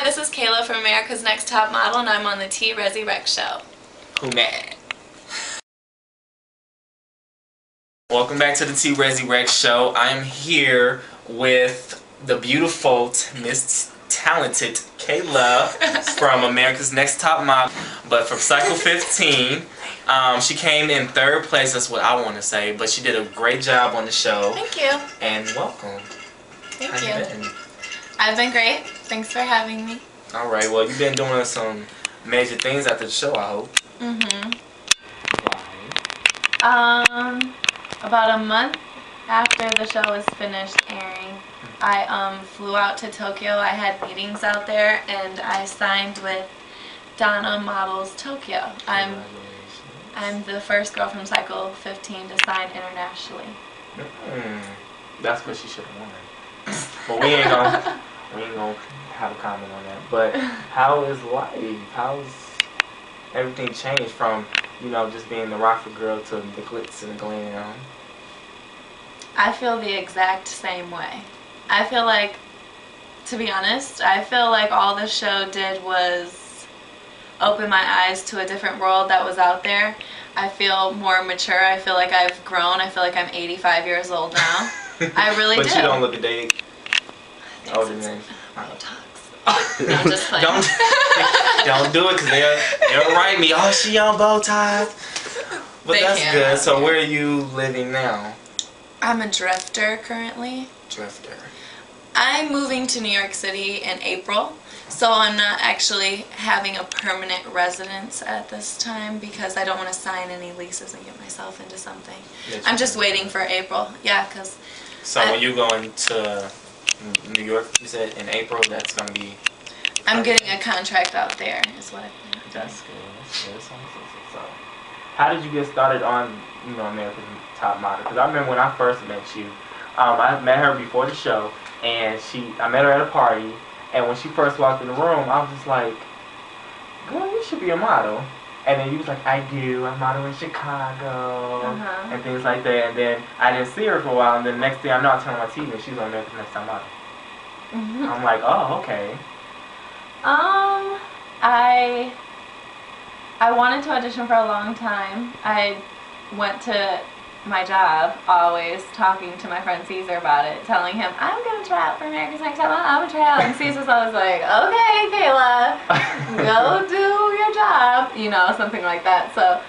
this is Kayla from America's Next Top Model, and I'm on the T Resi Rec Show. Who mad? Welcome back to the T Resi Rec Show. I am here with the beautiful Miss Talented Kayla from America's Next Top Model, but from Cycle 15. She came in 3rd place, that's what I want to say, but she did a great job on the show. Thank you. And welcome. Thank How you. you been? I've been great. Thanks for having me. Alright, well, you've been doing some major things after the show, I hope. About a month after the show was finished airing, I flew out to Tokyo. I had meetings out there, and I signed with Donna Models Tokyo. I'm the first girl from Cycle 15 to sign internationally. That's what she should have won. But we ain't gonna have a comment on that. But how is life? How's everything changed from, you know, just being the rocker girl to the glitz and the glam? I feel the exact same way. I feel like, to be honest, I feel like all the show did was open my eyes to a different world that was out there. I feel more mature. I feel like I've grown. I feel like I'm 85 years old now. I really do. But you don't look a day older than Botox. No, I'm just playing. Don't do it, because they'll write me, oh, she on Botox. But They that's can, good. So yeah. where are you living now? I'm a drifter currently. Drifter. I'm moving to New York City in April, so I'm not actually having a permanent residence at this time because I don't want to sign any leases and get myself into something. I'm just waiting for April. Yeah, because... So when you're going to New York, you said in April, that's going to be... I'm getting a contract out there, is what I think. That's good. That's good. So, how did you get started on, you know, America's Top Model? Because I remember when I first met you, I met her before the show, and I met her at a party, and when she first walked in the room, I was just like, girl, you should be a model. And then you was like, I do, I model in Chicago, and things like that. And then I didn't see her for a while, and then the next thing I know, I turned on my TV, and she's on America's Next Top Model. I'm like, oh, okay. I wanted to audition for a long time. I went to my job always talking to my friend Caesar about it, telling him, I'm going to try out for America's Next Top Model, I'm going to try out. And Caesar's always like, okay, Kayla, go do your job, you know, something like that. So,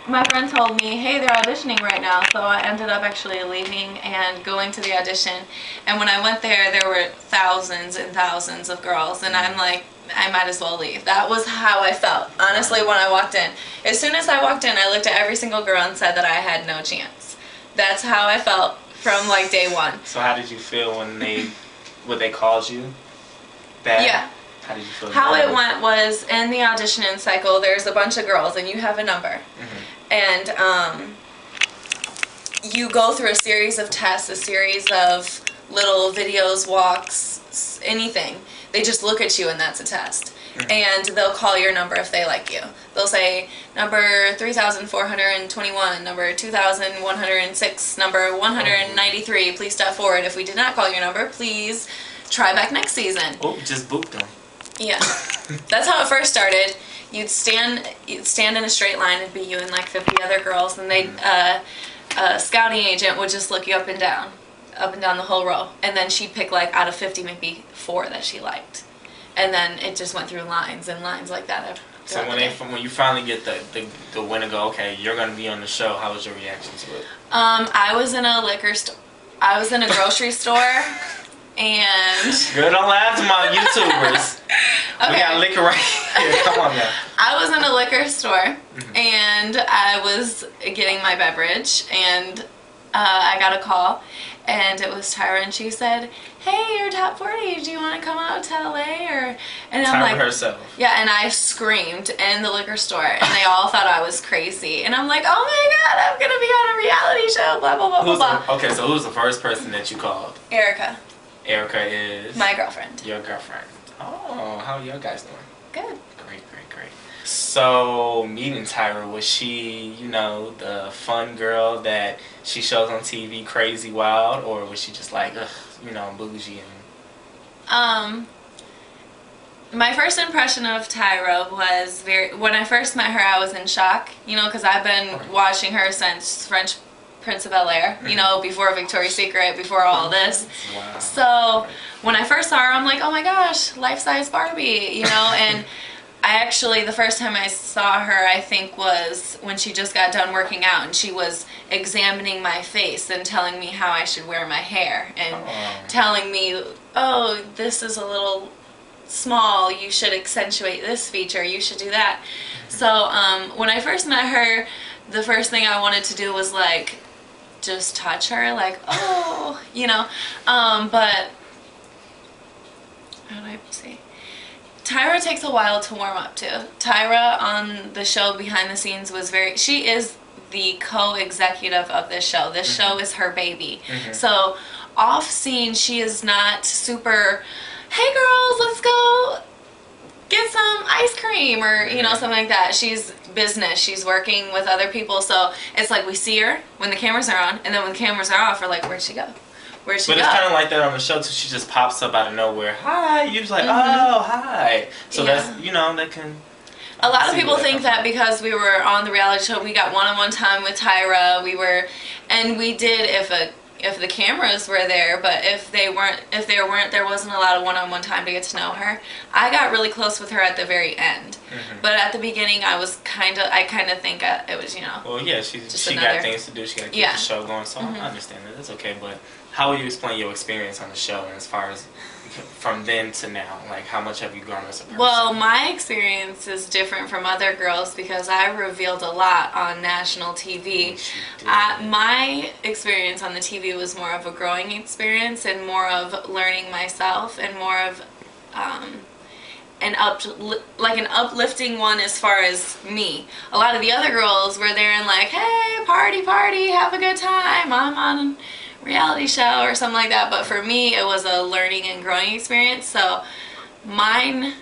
my friend told me, hey, they're auditioning right now, so I ended up actually leaving and going to the audition. And when I went there were thousands and thousands of girls, and I'm like, I might as well leave. That was how I felt, honestly, when I walked in. As soon as I walked in, I looked at every single girl and said that I had no chance. That's how I felt from, like, day one. So how did you feel when they called you? That? Yeah. How did you feel? How it went was, in the auditioning cycle, there's a bunch of girls, and you have a number. And you go through a series of tests, a series of little videos, walks, anything. They just look at you, and that's a test. And they'll call your number if they like you. They'll say, number 3,421, number 2,106, number 193, please step forward. If we did not call your number, please try back next season. Oh, just booped them. Yeah. That's how it first started. You'd stand in a straight line. It'd be you and like 50 other girls, and a scouting agent would just look you up and down the whole row, and then she'd pick like out of 50 maybe 4 that she liked, and then it just went through lines and lines like that. So when you finally get the winner, go, okay, you're gonna be on the show, how was your reaction to it? I was in a liquor store. I was in a grocery store. And girl, don't laugh to my YouTubers. Okay. We got liquor right here. Come on now. I was in a liquor store, and I was getting my beverage, and I got a call, and it was Tyra, and she said, hey, you're top 40, do you want to come out to LA? And I'm like, herself. Yeah, and I screamed in the liquor store, and they all thought I was crazy, and I'm like, oh my god, I'm going to be on a reality show, blah, blah, blah, blah. Okay, so who's the first person that you called? Erica. Erica is? My girlfriend. Your girlfriend. Oh, how are you guys doing? Good. Great. So, meeting Tyra, was she, you know, the fun girl that she shows on TV, crazy wild, or was she just like, ugh, you know, bougie? My first impression of Tyra was when I first met her, I was in shock, you know, because I've been watching her since French Prince of Bel-Air, you know, before Victoria's Secret, before all this. Wow. So when I first saw her, I'm like, oh my gosh, life-size Barbie, you know, and I actually, the first time I saw her, I think, was when she just got done working out, and she was examining my face and telling me how I should wear my hair, and telling me, oh, this is a little small, you should accentuate this feature, you should do that. So when I first met her, the first thing I wanted to do was like just touch her, like, oh, you know, but how do I say, Tyra takes a while to warm up to. Tyra on the show behind the scenes was she is the co-executive of this show. This show is her baby. So off scene, she is not super, hey girls, let's go get some ice cream, or you know, something like that. She's business. She's working with other people, so it's like we see her when the cameras are on, and then when the cameras are off, we're like, where'd she go? Where'd she go? But it's kind of like that on the show too. She just pops up out of nowhere. Hi, you're just like, oh, hi. So that's, you know, that can. A lot of people think that because we were on the reality show, we got one-on-one time with Tyra. And we did if the cameras were there, but if there weren't, there wasn't a lot of one-on-one time to get to know her. I got really close with her at the very end, but at the beginning, I kind of think it was, you know. Well, yeah, she got things to do. She got to keep the show going, so I understand that. That's okay. But how would you explain your experience on the show, and as far as from then to now, like how much have you grown as a person? Well, my experience is different from other girls because I revealed a lot on national TV. My experience on the TV was more of a growing experience and more of learning myself and more of an uplifting one as far as me. A lot of the other girls were there and like, hey, party, have a good time, I'm on reality show or something like that, but for me it was a learning and growing experience. So mine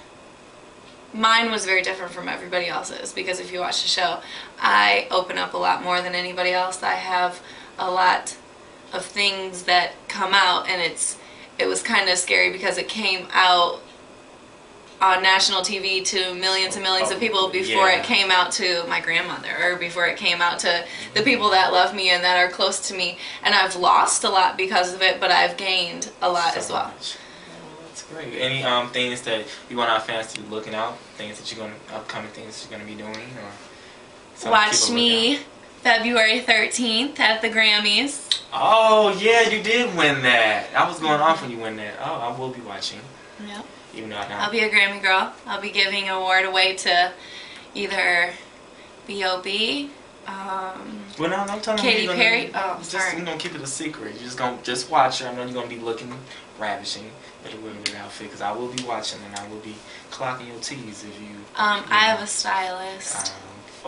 was very different from everybody else's, because if you watch the show, I open up a lot more than anybody else. I have a lot of things that come out, and it was kind of scary because it came out on national TV to millions and millions of people before it came out to my grandmother, or before it came out to the people that love me and that are close to me. And I've lost a lot because of it, but I've gained a lot as well. That's great. Any things that you want our fans to be looking out? Things that upcoming things you're gonna be doing, or watch me February 13th at the Grammys. Oh yeah, you did win that. I was going off when you win that. Oh, I will be watching. Yep. Even though I'll be a Grammy girl. I'll be giving an award away to either B.O.B., well, no, I'm telling Katy Perry. Oh, sorry. You're gonna keep it a secret. You're just gonna watch her. I know you're gonna be looking ravishing with a really good outfit, because I will be watching and I will be clocking your T's if you. I have a stylist.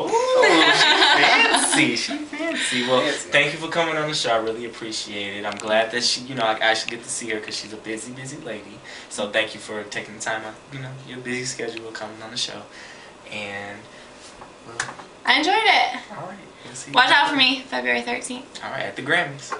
Oh, she fancy. Well, thank you for coming on the show. I really appreciate it. I'm glad that I actually get to see her, because she's a busy lady. So thank you for taking the time out, your busy schedule, coming on the show. And I enjoyed it. All right. Watch out for me, February 13th. All right, at the Grammys.